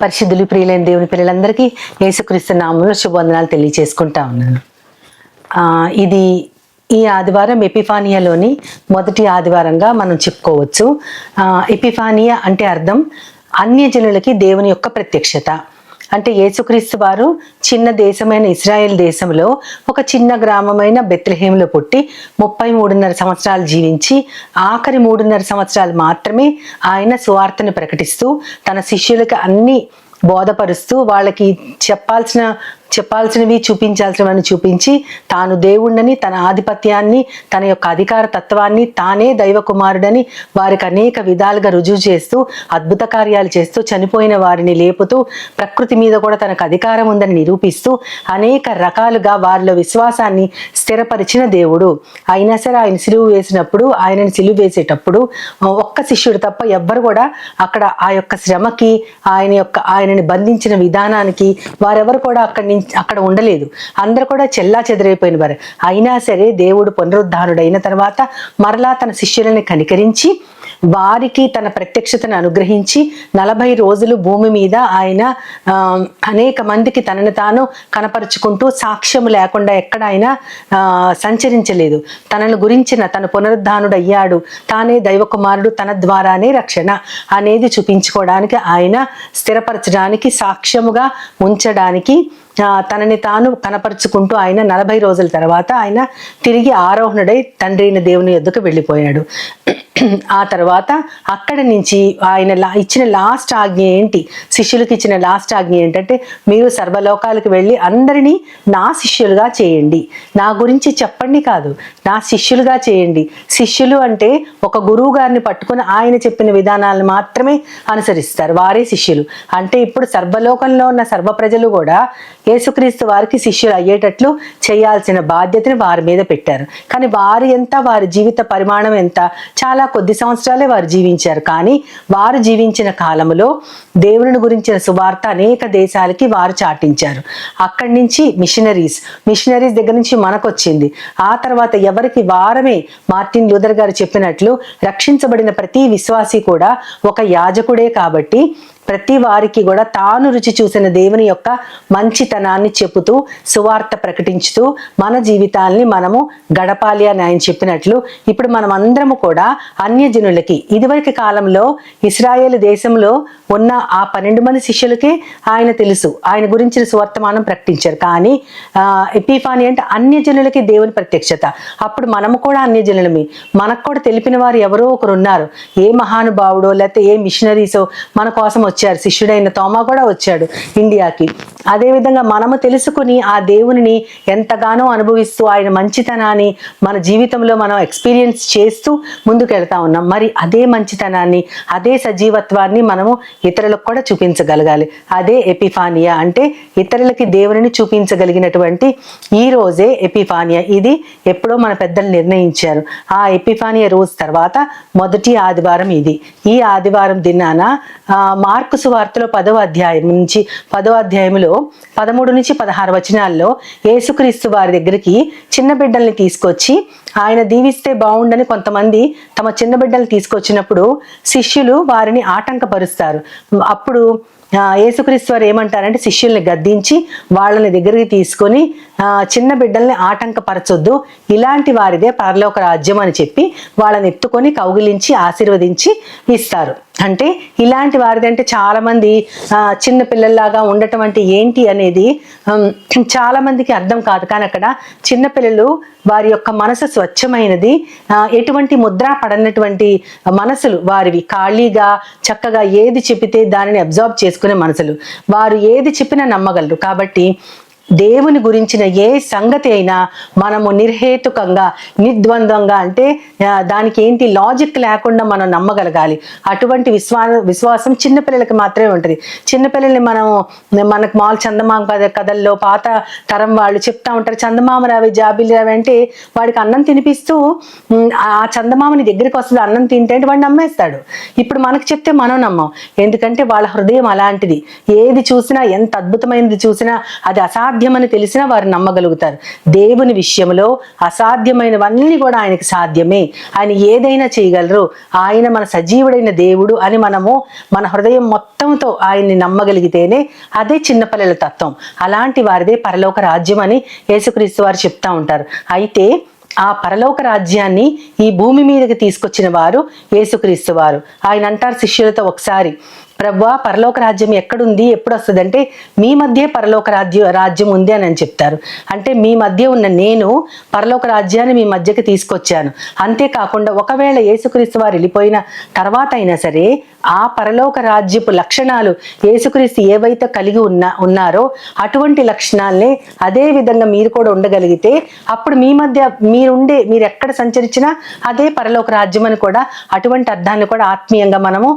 పరిశుద్ధులు ప్రియులైన దేవుని పిల్లలందరికీ యేసుక్రీస్తు నామములో శుభవందనాలు తెలియజేసుకుంటా ఉన్నాను. ఇది ఈ ఆదివారం ఎపిఫానియాలోని మొదటి ఆదివారంగా మనం చెప్పుకోవచ్చు. ఎపిఫానియా అంటే అర్థం అన్యజనులకి దేవుని యొక్క ప్రత్యక్షత. అంటే యేసుక్రీస్తు వారు చిన్న దేశమైన ఇశ్రాయేల్ దేశంలో ఒక చిన్న గ్రామమైన బెత్లెహేంలో పుట్టి 33.5 సంవత్సరాలు జీవించి ఆఖరి 3.5 సంవత్సరాలు మాత్రమే ఆయన సువార్తను ప్రకటిస్తూ తన శిష్యులకు అన్ని బోధపరుస్తూ వాళ్ళకి చెప్పాల్సినవి చూపించాల్సినవని చూపించి తాను దేవుణ్ణని, తన ఆధిపత్యాన్ని, తన యొక్క అధికార తత్వాన్ని, తానే దైవ కుమారుడని వారికి అనేక విధాలుగా రుజువు చేస్తూ అద్భుత కార్యాలు చేస్తూ చనిపోయిన వారిని లేపుతూ ప్రకృతి మీద కూడా తనకు అధికారం ఉందని నిరూపిస్తూ అనేక రకాలుగా వారిలో విశ్వాసాన్ని స్థిరపరిచిన దేవుడు. అయినా సరే ఆయన ఆయనని సిలువ వేసేటప్పుడు ఒక్క శిష్యుడు తప్ప ఎవ్వరు కూడా అక్కడ ఆ యొక్క శ్రమకి ఆయనని బంధించిన విధానానికి వారెవరు కూడా అక్కడ ఉండలేదు. అందరూ కూడా చెల్లా చెదరైపోయిన వారు. అయినా సరే దేవుడు పునరుద్ధానుడైన తర్వాత మరలా తన శిష్యులని కనికరించి వారికి తన ప్రత్యక్షతను అనుగ్రహించి 40 రోజులు భూమి మీద ఆయన అనేక మందికి తనను తాను కనపరుచుకుంటూ సాక్ష్యం లేకుండా ఎక్కడ ఆయన సంచరించలేదు. తనను గురించిన తన పునరుద్ధానుడయ్యాడు, తానే దైవ కుమారుడు, తన ద్వారానే రక్షణ అనేది చూపించుకోవడానికి, ఆయన స్థిరపరచడానికి, సాక్ష్యముగా ఉంచడానికి తనని తాను కనపరుచుకుంటూ ఆయన 40 రోజుల తర్వాత ఆయన తిరిగి ఆరోహణుడై తండ్రి అయిన దేవుని యొద్దకు వెళ్ళిపోయాడు. ఆ తర్వాత అక్కడి నుంచి ఆయన ఇచ్చిన లాస్ట్ ఆజ్ఞ ఏంటి, శిష్యులకు ఇచ్చిన లాస్ట్ ఆజ్ఞ ఏంటంటే, మీరు సర్వలోకాలకు వెళ్ళి అందరినీ నా శిష్యులుగా చేయండి. నా గురించి చెప్పండి కాదు, నా శిష్యులుగా చేయండి. శిష్యులు అంటే ఒక గురువు గారిని పట్టుకుని ఆయన చెప్పిన విధానాలను మాత్రమే అనుసరిస్తారు, వారే శిష్యులు. అంటే ఇప్పుడు సర్వలోకంలో ఉన్న సర్వ ప్రజలు కూడా యేసుక్రీస్తు వారికి శిష్యులు అయ్యేటట్లు చేయాల్సిన బాధ్యతని వారి మీద పెట్టారు. కానీ వారి వారి జీవిత పరిమాణం ఎంత, చాలా కొద్ది సంవత్సరాలే వారు జీవించారు. కానీ వారు జీవించిన కాలంలో దేవుని గురించిన సువార్త అనేక దేశాలకి వారు చాటించారు. అక్కడి నుంచి మిషనరీస్ దగ్గర నుంచి మనకు వచ్చింది. ఆ తర్వాత ఎవరికి వారమే మార్టిన్ లూథర్ గారు చెప్పినట్లు రక్షించబడిన ప్రతి విశ్వాసి కూడా ఒక యాజకుడే. కాబట్టి ప్రతి వారికి కూడా తాను రుచి చూసిన దేవుని యొక్క మంచితనాన్ని చెబుతూ సువార్త ప్రకటించుతూ మన జీవితాల్ని మనము గడపాలి అని ఆయన చెప్పినట్లు ఇప్పుడు మనం అందరము కూడా అన్యజనులకి, ఇదివరకు కాలంలో ఇశ్రాయేల్ దేశంలో ఉన్న ఆ 12 మంది శిష్యులకే ఆయన తెలుసు, ఆయన గురించిన సువర్తమానం ప్రకటించారు. కానీ ఎపిఫానీ అంటే అన్యజనులకి దేవుని ప్రత్యక్షత. అప్పుడు మనము కూడా అన్యజనులమే. మనకు కూడా తెలిపిన వారు ఎవరో ఒకరు ఉన్నారు, ఏ మహానుభావుడో లేకపోతే ఏ మిషనరీసో మన కోసం వచ్చారు. శిష్యుడైన తోమా కూడా వచ్చాడు ఇండియాకి. అదేవిధంగా మనము తెలుసుకుని ఆ దేవుని ఎంతగానో అనుభవిస్తూ ఆయన మంచితనాన్ని మన జీవితంలో మనం ఎక్స్పీరియన్స్ చేస్తూ ముందుకెళ్తా ఉన్నాం. మరి అదే మంచితనాన్ని, అదే సజీవత్వాన్ని మనము ఇతరులకు కూడా చూపించగలగాలి. అదే ఎపిఫానియా అంటే ఇతరులకి దేవుని చూపించగలిగినటువంటి ఈ రోజే ఎపిఫానియా. ఇది ఎప్పుడో మన పెద్దలు నిర్ణయించారు. ఆ ఎపిఫానియా రోజు తర్వాత మొదటి ఆదివారం ఇది. ఈ ఆదివారం దినాన మార్కు సువార్తలో 10వ అధ్యాయంలో 13 నుంచి 16 వచనాల్లో యేసుక్రీస్తు వారి దగ్గరికి చిన్న బిడ్డల్ని తీసుకొచ్చి ఆయన దీవిస్తే బాగుండని కొంతమంది తమ చిన్న బిడ్డలు తీసుకొచ్చినప్పుడు శిష్యులు వారిని ఆటంకపరుస్తారు. అప్పుడు యేసుక్రీస్తు వారు ఏమంటారంటే, శిష్యుల్ని గద్దించి వాళ్ళని దగ్గరికి తీసుకొని చిన్న బిడ్డల్ని ఆటంకపరచొద్దు, ఇలాంటి వారిదే పరలోక రాజ్యం అని చెప్పి వాళ్ళని ఎత్తుకొని కౌగిలించి ఆశీర్వదించి ఇస్తారు. అంటే ఇలాంటి వారిది అంటే చాలా మంది చిన్న పిల్లల్లాగా ఉండటం అంటే ఏంటి అనేది చాలా మందికి అర్థం కాదు. కానీ అక్కడ చిన్నపిల్లలు వారి యొక్క మనసు స్వచ్ఛమైనది, ఎటువంటి ముద్ర పడనటువంటి మనసులు వారివి, ఖాళీగా చక్కగా ఏది చెప్పితే దానిని అబ్జర్వ్ చేసుకునే మనసులు, వారు ఏది చెప్పినా నమ్మగలరు. కాబట్టి దేవుని గురించిన ఏ సంగతి అయినా మనము నిర్హేతుకంగా, నిర్ద్వంద్వంగా, అంటే దానికి ఏంటి లాజిక్ లేకుండా మనం నమ్మగలగాలి. అటువంటి విశ్వాసం చిన్నపిల్లలకి మాత్రమే ఉంటుంది. చిన్నపిల్లల్ని మనకు మామూలు చందమామ కథల్లో పాత తరం వాళ్ళు చెప్తా ఉంటారు, చందమామ రావి జాబిలి రావి అంటే వాడికి అన్నం తినిపిస్తూ ఆ చందమామని దగ్గరికి వస్తుంది, అన్నం తింటే వాడు నమ్మేస్తాడు. ఇప్పుడు మనకు చెప్తే మనం నమ్మం, ఎందుకంటే వాళ్ళ హృదయం అలాంటిది. ఏది చూసినా, ఎంత అద్భుతమైనది చూసినా అది అసాధ్యం అసాధ్యమని తెలిసినా వారు నమ్మగలుగుతారు. దేవుని విషయంలో అసాధ్యమైనవన్నీ కూడా ఆయనకి సాధ్యమే. ఆయన ఏదైనా చేయగలరు. ఆయన మన సజీవుడైన దేవుడు అని మనము మన హృదయం మొత్తంతో ఆయన్ని నమ్మగలిగితేనే అదే చిన్నపిల్లల తత్వం. అలాంటి వారిదే పరలోక రాజ్యం అని యేసుక్రీస్తు వారు చెప్తా ఉంటారు. అయితే ఆ పరలోక రాజ్యాన్ని ఈ భూమి మీదకి తీసుకొచ్చిన వారు యేసుక్రీస్తు వారు. ఆయన అంటారు శిష్యులతో ఒకసారి, ప్రభువా పరలోక రాజ్యం ఎక్కడుంది, ఎప్పుడు వస్తుంది అంటే మీ మధ్య పరలోక రాజ్యం ఉంది అని చెప్తారు. అంటే మీ మధ్య ఉన్న నేను పరలోక రాజ్యాన్ని మీ మధ్యకి తీసుకొచ్చాను. అంతేకాకుండా ఒకవేళ యేసుక్రీస్తు వారు వెళ్ళిపోయిన తర్వాత అయినా సరే ఆ పరలోక రాజ్యపు లక్షణాలు యేసుక్రీస్తు ఏవైతే కలిగి ఉన్నారో అటువంటి లక్షణాలనే అదే విధంగా మీరు కూడా ఉండగలిగితే అప్పుడు మీ మధ్య మీరు ఎక్కడ సంచరించినా అదే పరలోక రాజ్యం అని కూడా అటువంటి అర్థాన్ని కూడా ఆత్మీయంగా మనము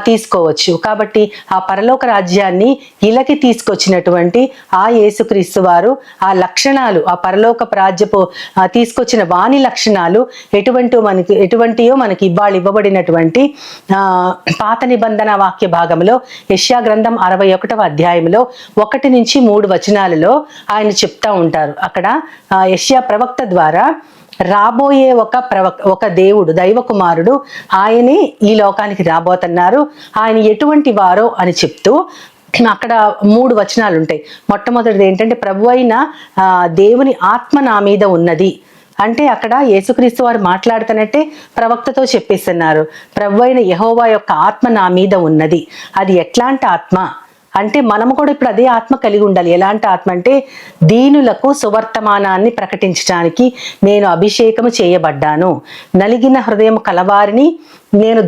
తీసుకోవచ్చు. కాబట్టి ఆ పరలోక రాజ్యాన్ని ఇలకి తీసుకొచ్చినటువంటి ఆ యేసుక్రీస్తు వారు ఆ లక్షణాలు, ఆ పరలోక రాజ్యపు తీసుకొచ్చిన వాణి లక్షణాలు ఎటువంటియో మనకి ఇవ్వబడినటువంటి పాత నిబంధన వాక్య భాగంలో యెషయా గ్రంథం 61వ అధ్యాయంలో 1 నుంచి 3 వచనాలలో ఆయన చెప్తా ఉంటారు. అక్కడ యెషయా ప్రవక్త ద్వారా రాబోయే ఒక దేవుడు, దైవ కుమారుడు, ఆయనే ఈ లోకానికి రాబోతున్నారు, ఆయన ఎటువంటి వారో అని చెప్తూ అక్కడ 3 వచనాలు ఉంటాయి. మొట్టమొదటిది ఏంటంటే, ప్రభు అయిన దేవుని ఆత్మ నా మీద ఉన్నది అంటే అక్కడ యేసుక్రీస్తు వారు మాట్లాడుతున్నట్టే ప్రవక్తతో చెప్పేస్తున్నారు. ప్రభు అయిన యెహోవా యొక్క ఆత్మ నా మీద ఉన్నది. అది ఎట్లాంటి ఆత్మ అంటే మనము కూడా ఇప్పుడు అదే ఆత్మ కలిగి ఉండాలి. ఎలాంటి ఆత్మ అంటే, దీనులకు సువర్తమానాన్ని ప్రకటించడానికి నేను అభిషేకము చేయబడ్డాను, నలిగిన హృదయం కలవారిని నేను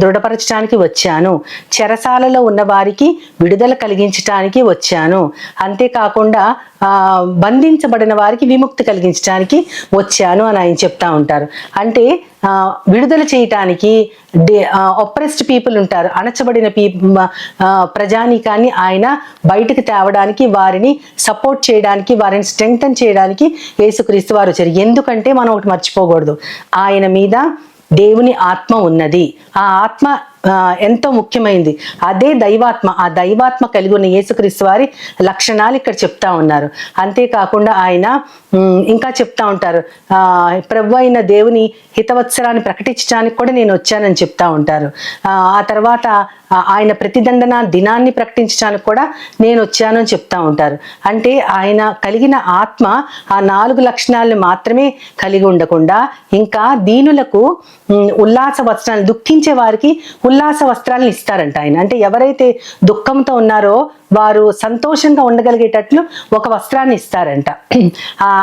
దృఢపరచడానికి వచ్చాను, చెరసాలలో ఉన్న వారికి విడుదల కలిగించడానికి వచ్చాను, అంతేకాకుండా బంధించబడిన వారికి విముక్తి కలిగించడానికి వచ్చాను అని ఆయన చెప్తా ఉంటారు. అంటే విడుదల చేయటానికి ఒప్రెస్డ్ పీపుల్ ఉంటారు, అణచబడిన ప్రజానీకాన్ని ఆయన బయటకు తేవడానికి, వారిని సపోర్ట్ చేయడానికి, వారిని స్ట్రెంగ్తన్ చేయడానికి యేసుక్రీస్తు వారు వచ్చారు. ఎందుకంటే మనం ఒకటి మర్చిపోకూడదు, ఆయన మీద దేవుని ఆత్మ ఉన్నది. ఆ ఆత్మ ఎంతో ముఖ్యమైనది. అదే దైవాత్మ. ఆ దైవాత్మ కలిగి ఉన్న యేసుక్రీస్తు వారి లక్షణాలు ఇక్కడ చెప్తా ఉన్నారు. అంతేకాకుండా ఆయన ఇంకా చెప్తా ఉంటారు, ప్రభు అయిన దేవుని హితవత్సరాన్ని ప్రకటించడానికి కూడా నేను వచ్చానని చెప్తా ఉంటారు. ఆ తర్వాత ఆయన ప్రతిదండన దినాన్ని ప్రకటించడానికి కూడా నేను వచ్చాను అని చెప్తా ఉంటారు. అంటే ఆయన కలిగిన ఆత్మ ఆ 4 లక్షణాలను మాత్రమే కలిగి ఉండకుండా ఇంకా దీనులకు ఉల్లాస వస్త్రాలు, దుఃఖించే వారికి ఉల్లాస వస్త్రాలను ఇస్తారంట ఆయన. అంటే ఎవరైతే దుఃఖంతో ఉన్నారో వారు సంతోషంగా ఉండగలిగేటట్లు ఒక వస్త్రాన్ని ఇస్తారంట.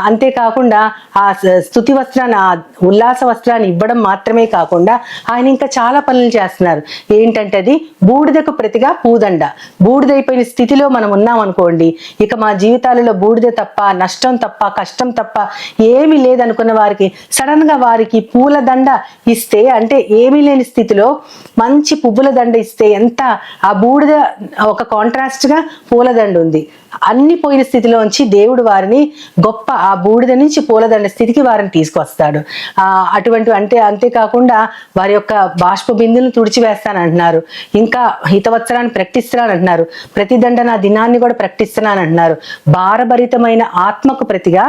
అంతేకాకుండా ఆ స్తుతి వస్త్రాన్ని, ఆ ఉల్లాస వస్త్రాన్ని ఇవ్వడం మాత్రమే కాకుండా ఆయన ఇంకా చాలా పనులు చేస్తున్నారు. ఏంటంటే అది బూడిదకు ప్రతిగా పూదండ. బూడిదైపోయిన స్థితిలో మనం ఉన్నాం అనుకోండి, ఇక మా జీవితాలలో బూడిద తప్ప, నష్టం తప్ప, కష్టం తప్ప ఏమీ లేదనుకున్న వారికి సడన్ గా వారికి పూల దండ ఇస్తే, అంటే ఏమీ లేని స్థితిలో మంచి పువ్వుల దండ ఇస్తే ఎంత ఆ బూడిద ఒక కాంట్రాస్ట్ గా పూలదండ ఉంది. అన్ని పోయిన స్థితిలోంచి దేవుడు వారిని గొప్ప ఆ బూడిద నుంచి పూలదండ స్థితికి వారిని తీసుకొస్తాడు. అటువంటి అంతేకాకుండా వారి యొక్క బాష్ప బిందులను తుడిచివేస్తానంటున్నారు, ఇంకా హితవత్సరాన్ని ప్రకటిస్తున్నానంటున్నారు, ప్రతిదండన దినాన్ని కూడా ప్రకటిస్తున్నానంటున్నారు. భారభరితమైన ఆత్మకు ప్రతిగా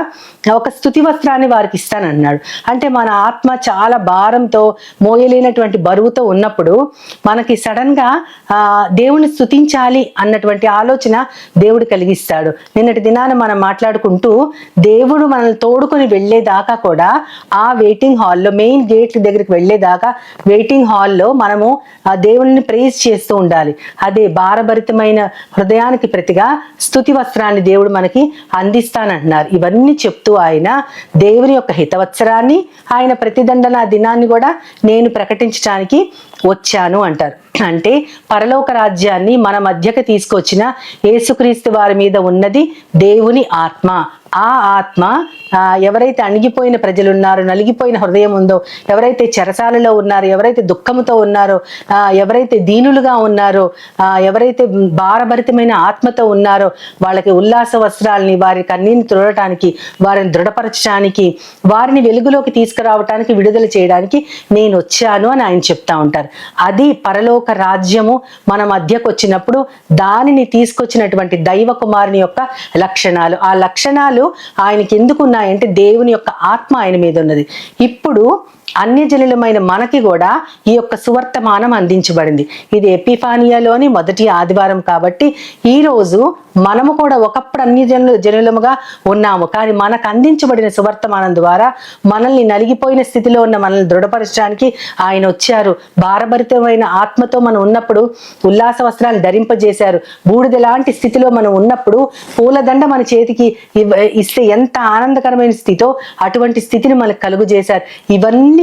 ఒక స్తుతి వస్త్రాన్ని వారికి ఇస్తానంటున్నాడు. అంటే మన ఆత్మ చాలా భారంతో, మోయలేనటువంటి బరువుతో ఉన్నప్పుడు మనకి సడన్ గా దేవుని స్తుతించాలి అన్నటువంటి ఆలోచన దేవుడు కలిగిస్తాడు. నిన్నటి దినాన మనం మాట్లాడుకుంటూ దేవుడు మనల్ని తోడుకొని వెళ్ళేదాకా కూడా ఆ వెయిటింగ్ హాల్లో, మెయిన్ గేట్ దగ్గరికి వెళ్ళేదాకా వెయిటింగ్ హాల్లో మనము ఆ దేవుని ప్రైజ్ చేస్తూ ఉండాలి. అదే భారభరితమైన హృదయానికి ప్రతిగా స్తుతి వస్త్రాన్ని దేవుడు మనకి అందిస్తానంటున్నారు. ఇవన్నీ చెప్తూ ఆయన దేవుని యొక్క హితవత్సరాన్ని, ఆయన ప్రతిదండన దినాన్ని కూడా నేను ప్రకటించడానికి వచ్చాను అంటారు. అంటే పరలోక రాజ్యాన్ని మన మధ్యకి తీసుకొచ్చిన యేసుక్రీస్తు వారి మీద ఉన్నది దేవుని ఆత్మ. ఆ ఆత్మ ఎవరైతే అణిగిపోయిన ప్రజలు ఉన్నారో, నలిగిపోయిన హృదయం ఉందో, ఎవరైతే చెరసాలలో ఉన్నారో, ఎవరైతే దుఃఖంతో ఉన్నారో, ఎవరైతే దీనులుగా ఉన్నారో, ఎవరైతే భారభరితమైన ఆత్మతో ఉన్నారో వాళ్ళకి ఉల్లాస వస్త్రాలని, వారి కన్నీని తుడటానికి, వారిని దృఢపరచడానికి, వారిని వెలుగులోకి తీసుకురావటానికి, విడుదల చేయడానికి నేను వచ్చాను అని ఆయన చెప్తా ఉంటారు. అది పరలోక రాజ్యము మన మధ్యకు వచ్చినప్పుడు దానిని తీసుకొచ్చినటువంటి దైవ కుమారుని యొక్క లక్షణాలు. ఆ లక్షణాలు ఆయనకి ఎందుకు ఉన్నాయంటే దేవుని యొక్క ఆత్మ ఆయన మీద ఉన్నది. ఇప్పుడు అన్యజనులమైన మనకి కూడా ఈ యొక్క సువర్తమానం అందించబడింది. ఇది ఎపిఫానియాలోని మొదటి ఆదివారం కాబట్టి ఈ రోజు మనము కూడా ఒకప్పుడు జనులముగా ఉన్నాము, కానీ మనకు అందించబడిన సువర్తమానం ద్వారా మనల్ని నలిగిపోయిన స్థితిలో ఉన్న మనల్ని దృఢపరచడానికి ఆయన వచ్చారు. భారభరితమైన ఆత్మతో మనం ఉన్నప్పుడు ఉల్లాస వస్త్రాలు ధరింపజేశారు. బూడిద లాంటి స్థితిలో మనం ఉన్నప్పుడు పూలదండ మన చేతికి ఇస్తే ఎంత ఆనందకరమైన స్థితితో అటువంటి స్థితిని మనకు కలుగు చేశారు. ఇవన్నీ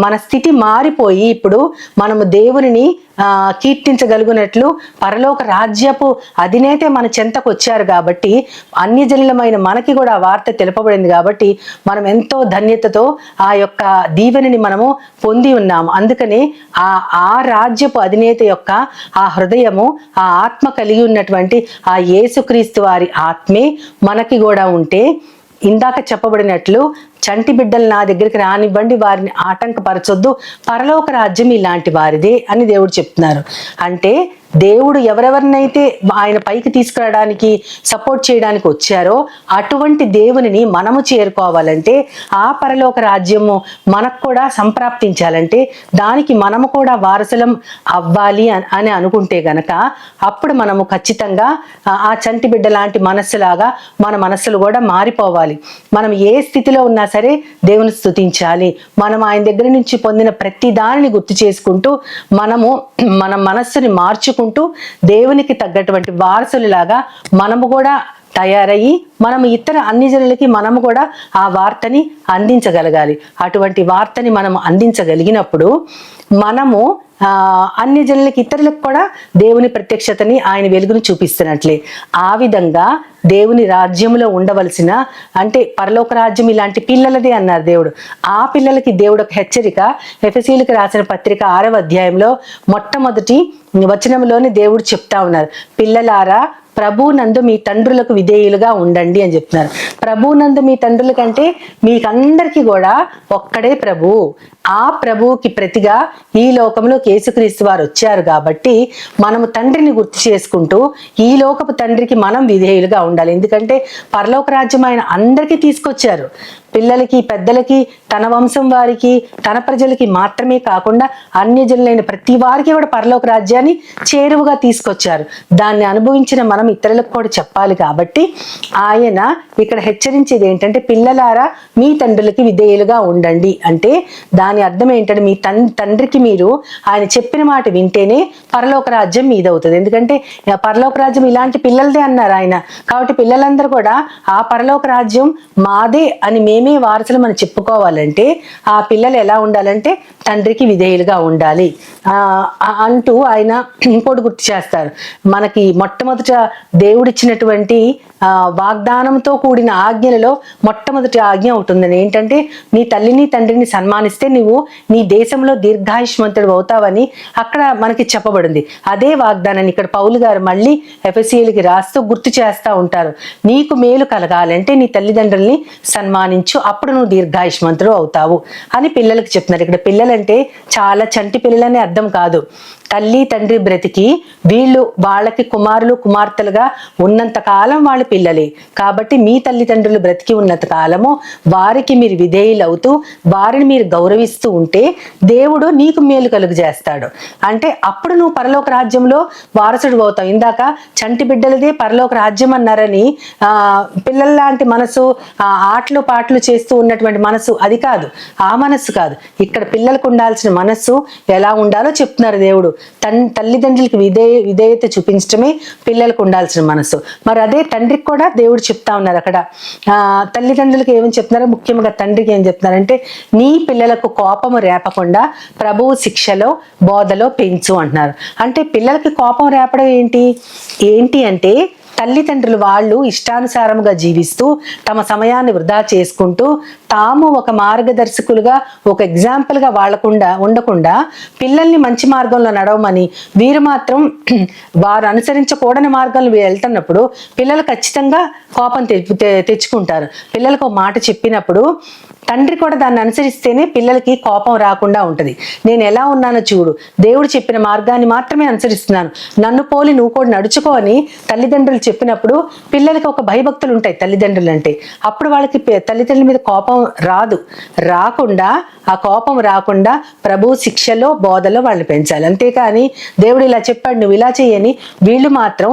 మన స్థితి మారిపోయి ఇప్పుడు మనము దేవునిని కీర్తించగలుగునట్లు పరలోక రాజ్యపు అధినేతే మన చెంతకు వచ్చారు కాబట్టి అన్యజనులమైన మనకి కూడా ఆ వార్త తెలుపబడింది కాబట్టి మనం ఎంతో ధన్యతతో ఆ యొక్క దీవెనని మనము పొంది ఉన్నాము. అందుకని ఆ రాజ్యపు అధినేత యొక్క ఆ హృదయము, ఆ ఆత్మ కలిగి ఉన్నటువంటి ఆ యేసుక్రీస్తు వారి ఆత్మే మనకి కూడా ఉంటే ఇందాక చెప్పబడినట్లు చంటి బిడ్డలు నా దగ్గరికి రానివ్వండి, వారిని ఆటంకపరచొద్దు, పరలోక రాజ్యం ఇలాంటి వారిదే అని దేవుడు చెప్తున్నారు. అంటే దేవుడు ఎవరెవరినైతే ఆయన పైకి తీసుకురావడానికి సపోర్ట్ చేయడానికి వచ్చారో అటువంటి దేవునిని మనము చేరుకోవాలంటే, ఆ పరలోక రాజ్యము మనకు కూడా సంప్రాప్తించాలంటే దానికి మనము కూడా వారసులం అవ్వాలి అని అనుకుంటే గనక అప్పుడు మనము ఖచ్చితంగా ఆ చంటి బిడ్డ లాంటి మనస్సులాగా మన మనస్సులు కూడా మారిపోవాలి. మనం ఏ స్థితిలో ఉన్నా సరే దేవుని స్తుతించాలి. మనం ఆయన దగ్గర నుంచి పొందిన ప్రతి దానిని గుర్తు చేసుకుంటూ మన మనస్సుని మార్చుకుంటూ దేవునికి తగ్గటువంటి వారసులలాగా మనము కూడా తయారయ్యి మనం ఇతర అన్ని జనులకి మనము కూడా ఆ వార్తని అందించగలగాలి. అటువంటి వార్తని మనం అందించగలిగినప్పుడు మనము అన్ని జనులకి, ఇతరులకు కూడా దేవుని ప్రత్యక్షతని, ఆయన వెలుగుని చూపిస్తున్నట్లే. ఆ విధంగా దేవుని రాజ్యంలో ఉండవలసిన, అంటే పరలోక రాజ్యం ఇలాంటి పిల్లలదే అన్నారు దేవుడు. ఆ పిల్లలకి దేవుడు ఒక హెచ్చరిక ఎఫెసీయులకు రాసిన పత్రిక 6వ అధ్యాయంలో మొట్టమొదటి వచనంలోని దేవుడు చెప్తా ఉన్నారు, పిల్లలారా ప్రభునందు మీ తండ్రులకు విధేయులుగా ఉండండి అని చెప్తున్నారు. ప్రభునందు మీ తండ్రుల కంటే మీకందరికీ కూడా ఒక్కడే ప్రభువు. ఆ ప్రభువుకి ప్రతిగా ఈ లోకంలో యేసుక్రీస్తు వారు వచ్చారు కాబట్టి మనము తండ్రిని గుర్తు చేసుకుంటూ ఈ లోకపు తండ్రికి మనం విధేయులుగా ఉండాలి. ఎందుకంటే పరలోక రాజ్యం ఆయన అందరికీ తీసుకొచ్చారు. పిల్లలకి, పెద్దలకి, తన వంశం వారికి, తన ప్రజలకి మాత్రమే కాకుండా అన్యజనులైన ప్రతి వారికి కూడా పరలోక రాజ్యాన్ని చేరువుగా తీసుకొచ్చారు. దాన్ని అనుభవించిన మనం ఇతరులకు కూడా చెప్పాలి. కాబట్టి ఆయన ఇక్కడ హెచ్చరించేది ఏంటంటే, పిల్లలారా మీ తండ్రులకి విధేయులుగా ఉండండి. అంటే దాని అర్థం ఏంటంటే, మీ తండ్రికి మీరు ఆయన చెప్పిన మాట వింటేనే పరలోక రాజ్యం మీదవుతుంది. ఎందుకంటే పరలోక రాజ్యం ఇలాంటి పిల్లలదే అన్నారు ఆయన. కాబట్టి పిల్లలందరూ కూడా ఆ పరలోక రాజ్యం మాదే అని మేమే వారసులు మనం చెప్పుకోవాలంటే ఆ పిల్లలు ఎలా ఉండాలంటే తండ్రికి విధేయులుగా ఉండాలి అంటూ ఆయన ఇంకోటి గుర్తు చేస్తారు. మనకి మొట్టమొదట దేవుడిచ్చినటువంటి వాగ్దానంతో కూడిన ఆజ్ఞలలో మొట్టమొదటి ఆజ్ఞ అవుతుందని ఏంటంటే, నీ తల్లిని తండ్రిని సన్మానిస్తే నువ్వు నీ దేశంలో దీర్ఘాయుష్మంతుడు అవుతావని అక్కడ మనకి చెప్పబడింది. అదే వాగ్దానాన్ని ఇక్కడ పౌలు గారు మళ్ళీ ఎఫెసీయులకి రాస్తూ గుర్తు చేస్తూ ఉంటారు. నీకు మేలు కలగాలంటే నీ తల్లిదండ్రుల్ని సన్మానించు, అప్పుడు నువ్వు దీర్ఘాయుష్మంతుడు అవుతావు అని పిల్లలకు చెప్తున్నారు. ఇక్కడ పిల్లలంటే చాలా చంటి పిల్లలని అర్థం కాదు. తల్లి తండ్రి బ్రతికి వీళ్ళు వాళ్ళకి కుమారులు కుమార్తెలుగా ఉన్నంత కాలం వాళ్ళ పిల్లలే. కాబట్టి మీ తల్లిదండ్రులు బ్రతికి ఉన్నంత కాలము వారికి మీరు విధేయులు అవుతూ వారిని మీరు గౌరవిస్తూ ఉంటే దేవుడు నీకు మేలు కలుగు చేస్తాడు. అంటే అప్పుడు నువ్వు పరలోక రాజ్యంలో వారసుడు అవుతావు. ఇందాక చంటి బిడ్డలదే పరలోక రాజ్యం అన్నారని పిల్లల లాంటి మనసు, ఆటలు పాటలు చేస్తూ ఉన్నటువంటి మనసు అది కాదు, ఆ మనస్సు కాదు. ఇక్కడ పిల్లలకు ఉండాల్సిన మనస్సు ఎలా ఉండాలో చెప్తున్నారు దేవుడు. తల్లిదండ్రులకి విధేయత చూపించడమే పిల్లలకు ఉండాల్సిన మనసు. మరి అదే తండ్రికి కూడా దేవుడు చెప్తా ఉన్నారు. అక్కడ తల్లిదండ్రులకు ఏమని చెప్తున్నారో, ముఖ్యంగా తండ్రికి ఏం చెప్తున్నారంటే, నీ పిల్లలకు కోపము రేపకుండా ప్రభువు శిక్షలో బోధలో పెంచు అంటున్నారు. అంటే పిల్లలకి కోపం రేపడం ఏంటి అంటే తల్లిదండ్రులు వాళ్ళు ఇష్టానుసారముగా జీవిస్తూ తమ సమయాన్ని వృధా చేసుకుంటూ తాము ఒక మార్గదర్శకులుగా ఒక ఎగ్జాంపుల్గా ఉండకుండా పిల్లల్ని మంచి మార్గంలో నడవమని వీరు మాత్రం వారు అనుసరించకూడని మార్గంలో వెళ్తున్నప్పుడు పిల్లలు ఖచ్చితంగా కోపం తెచ్చుకుంటారు. పిల్లలకు ఒక మాట చెప్పినప్పుడు తండ్రి కూడా దాన్ని అనుసరిస్తేనే పిల్లలకి కోపం రాకుండా ఉంటుంది. నేను ఎలా ఉన్నానో చూడు, దేవుడు చెప్పిన మార్గాన్ని మాత్రమే అనుసరిస్తున్నాను, నన్ను పోలి నువ్వు కూడా నడుచుకో అని తల్లిదండ్రులు చెప్పినప్పుడు పిల్లలకి ఒక భయభక్తులు ఉంటాయి తల్లిదండ్రులు అంటే. అప్పుడు వాళ్ళకి తల్లిదండ్రుల మీద కోపం ఆ కోపం రాకుండా ప్రభు శిక్షలో బోధలో వాళ్ళని పెంచాలి. అంతేకాని దేవుడు ఇలా చెప్పాడు నువ్వు ఇలా చేయని వీళ్ళు మాత్రం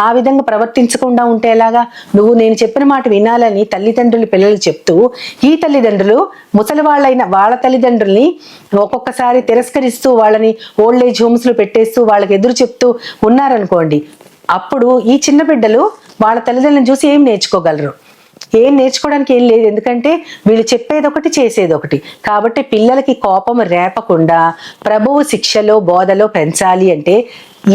ఆ విధంగా ప్రవర్తించకుండా ఉంటే ఎలాగా? నేను చెప్పిన మాట వినాలని తల్లిదండ్రులు పిల్లలు చెప్తూ ఈ తల్లిదండ్రులు ముసలి వాళ్ళ తల్లిదండ్రుల్ని ఒక్కొక్కసారి తిరస్కరిస్తూ వాళ్ళని ఓల్డ్ ఏజ్ హోమ్స్ లో పెట్టేస్తూ వాళ్ళకి ఎదురు చెప్తూ ఉన్నారనుకోండి, అప్పుడు ఈ చిన్న బిడ్డలు వాళ్ళ తల్లిదండ్రులను చూసి ఏం నేర్చుకోగలరు? ఏం నేర్చుకోవడానికి ఏం లేదు. ఎందుకంటే వీళ్ళు చెప్పేది ఒకటి చేసేది ఒకటి. కాబట్టి పిల్లలకి కోపం రేపకుండా ప్రభువు శిక్షలో బోధలో పెంచాలి అంటే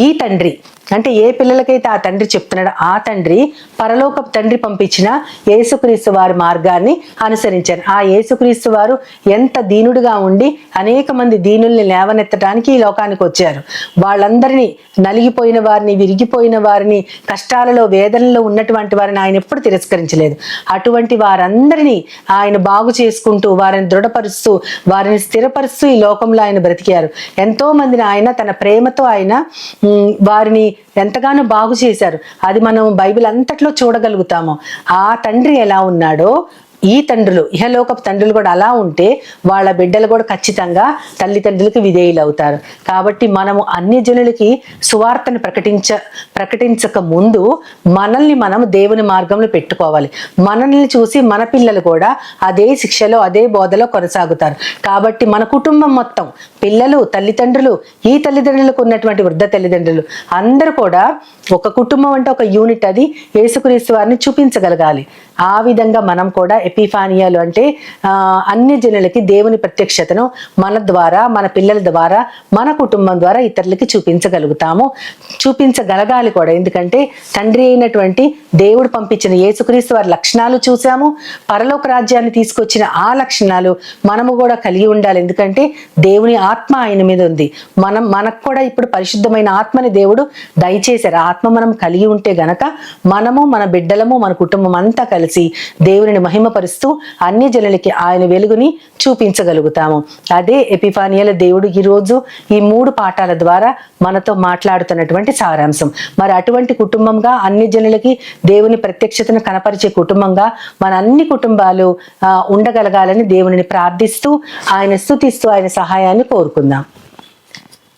ఈ తండ్రి అంటే ఏ పిల్లలకైతే ఆ తండ్రి చెప్తున్నాడో ఆ తండ్రి పరలోకపు తండ్రి పంపించిన యేసుక్రీస్తు వారి మార్గాన్ని అనుసరించారు. ఆ యేసుక్రీస్తు వారు ఎంత దీనుడుగా ఉండి అనేక మంది దీనుల్ని లేవనెత్తడానికి ఈ లోకానికి వచ్చారు. వాళ్ళందరినీ నలిగిపోయిన వారిని, విరిగిపోయిన వారిని, కష్టాలలో వేదనలో ఉన్నటువంటి వారిని ఆయన ఎప్పుడు తిరస్కరించలేదు. అటువంటి వారందరినీ ఆయన బాగు చేసుకుంటూ వారిని దృఢపరుస్తూ వారిని స్థిరపరుస్తూ ఈ లోకంలో ఆయన బ్రతికారు. ఎంతో మందిని ఆయన తన ప్రేమతో ఆయన వారిని ఎంతగానో బాగు చేశారు. అది మనం బైబిల్ అంతట్లో చూడగలుగుతాము. ఆ తండ్రి ఎలా ఉన్నాడో ఈ తండ్రులు, ఇహలోకపు తండ్రులు కూడా అలా ఉంటే వాళ్ళ బిడ్డలు కూడా ఖచ్చితంగా తల్లిదండ్రులకి విధేయులు అవుతారు. కాబట్టి మనము అన్ని జనులకి సువార్తను ప్రకటించక ముందు మనల్ని మనం దేవుని మార్గంలో పెట్టుకోవాలి. మనల్ని చూసి మన పిల్లలు కూడా అదే శిక్షలో అదే బోధలో కొనసాగుతారు. కాబట్టి మన కుటుంబం మొత్తం, పిల్లలు, తల్లిదండ్రులు, ఈ తల్లిదండ్రులకు ఉన్నటువంటి వృద్ధ తల్లిదండ్రులు అందరూ కూడా ఒక కుటుంబం అంటే ఒక యూనిట్. అది యేసుక్రీస్తు వారిని చూపించగలగాలి. ఆ విధంగా మనం కూడా ఎపిఫానియాలు అంటే అన్ని జనులకి దేవుని ప్రత్యక్షతను మన ద్వారా, మన పిల్లల ద్వారా, మన కుటుంబం ద్వారా ఇతరులకి చూపించగలగాలి కూడా. ఎందుకంటే తండ్రి అయినటువంటి దేవుడు పంపించిన యేసుక్రీస్తు వారి లక్షణాలు చూసాము, పరలోక రాజ్యాన్ని తీసుకొచ్చిన ఆ లక్షణాలు మనము కూడా కలిగి ఉండాలి. ఎందుకంటే దేవుని ఆత్మ ఆయన మీద ఉంది. మనకు కూడా ఇప్పుడు పరిశుద్ధమైన ఆత్మని దేవుడు దయచేశారు. ఆత్మ మనం కలిగి ఉంటే గనక మనము, మన బిడ్డలము, మన కుటుంబం అంతా కలిసి దేవుని మహిమపరుస్తూ అన్ని జనులకి ఆయన వెలుగుని చూపించగలుగుతాము. అదే ఎపిఫానియాల దేవుడు ఈరోజు ఈ 3 పాఠాల ద్వారా మనతో మాట్లాడుతున్నటువంటి సారాంశం. మరి అటువంటి కుటుంబంగా అన్ని జనులకి దేవుని ప్రత్యక్షతను కనపరిచే కుటుంబంగా మన అన్ని కుటుంబాలు ఉండగలగాలని దేవుని ప్రార్థిస్తూ ఆయన స్తుతిస్తూ ఆయన సహాయాన్ని కోరుకుందాం.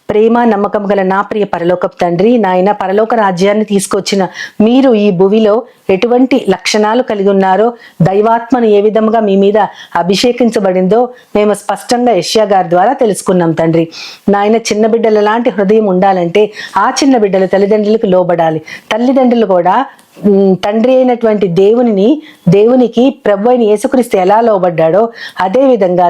ప్రేమ నమ్మకం గల నా ప్రియ పరలోకపు తండ్రి, నాయన పరలోక రాజ్యాన్ని తీసుకొచ్చిన మీరు ఈ భూమిలో ఎటువంటి లక్షణాలు కలిగి ఉన్నారో, దైవాత్మను ఏ విధంగా మీ మీద అభిషేకించబడిందో మేము స్పష్టంగా యెషయా గారి ద్వారా తెలుసుకున్నాం తండ్రి. నాయన చిన్న బిడ్డల లాంటి హృదయం ఉండాలంటే ఆ చిన్న బిడ్డలు తల్లిదండ్రులకు లోబడాలి. తల్లిదండ్రులు కూడా తండ్రి అయినటువంటి దేవునికి ప్రభు అయిన యేసుక్రీస్తు ఎలా లోబడ్డాడో అదే విధంగా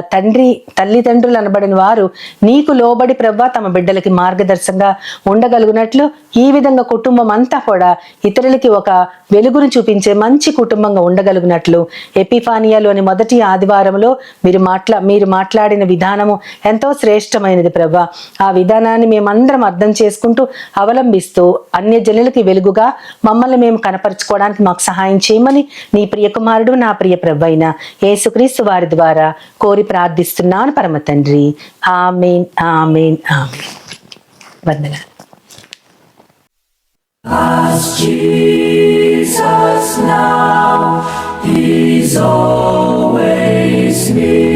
తల్లిదండ్రులు అనబడిన వారు నీకు లోబడి ప్రభు తమ బిడ్డలకి మార్గదర్శకంగా ఉండగలుగునట్లు ఈ విధంగా కుటుంబం అంతా కూడా ఇతరులకి ఒక వెలుగును చూపించే మంచి కుటుంబంగా ఉండగలుగునట్లు ఎపిఫానియాలోని మొదటి ఆదివారంలో మీరు మాట్లాడిన విధానము ఎంతో శ్రేష్టమైనది ప్రభు. ఆ విధానాన్ని మేమందరం అర్థం చేసుకుంటూ అవలంబిస్తూ అన్య జనులకి వెలుగుగా మమ్మల్ని మేము కనపరుచుకోవడానికి మాకు సహాయం చేయమని నీ ప్రియ కుమారుడు, నా ప్రియ ప్రభు అయిన యేసుక్రీస్తు వారి ద్వారా కోరి ప్రార్థిస్తున్నాను పరమ తండ్రి. ఆమేన్, ఆమేన్, ఆమేన్. వందనాలు. As Jesus now, He's always near.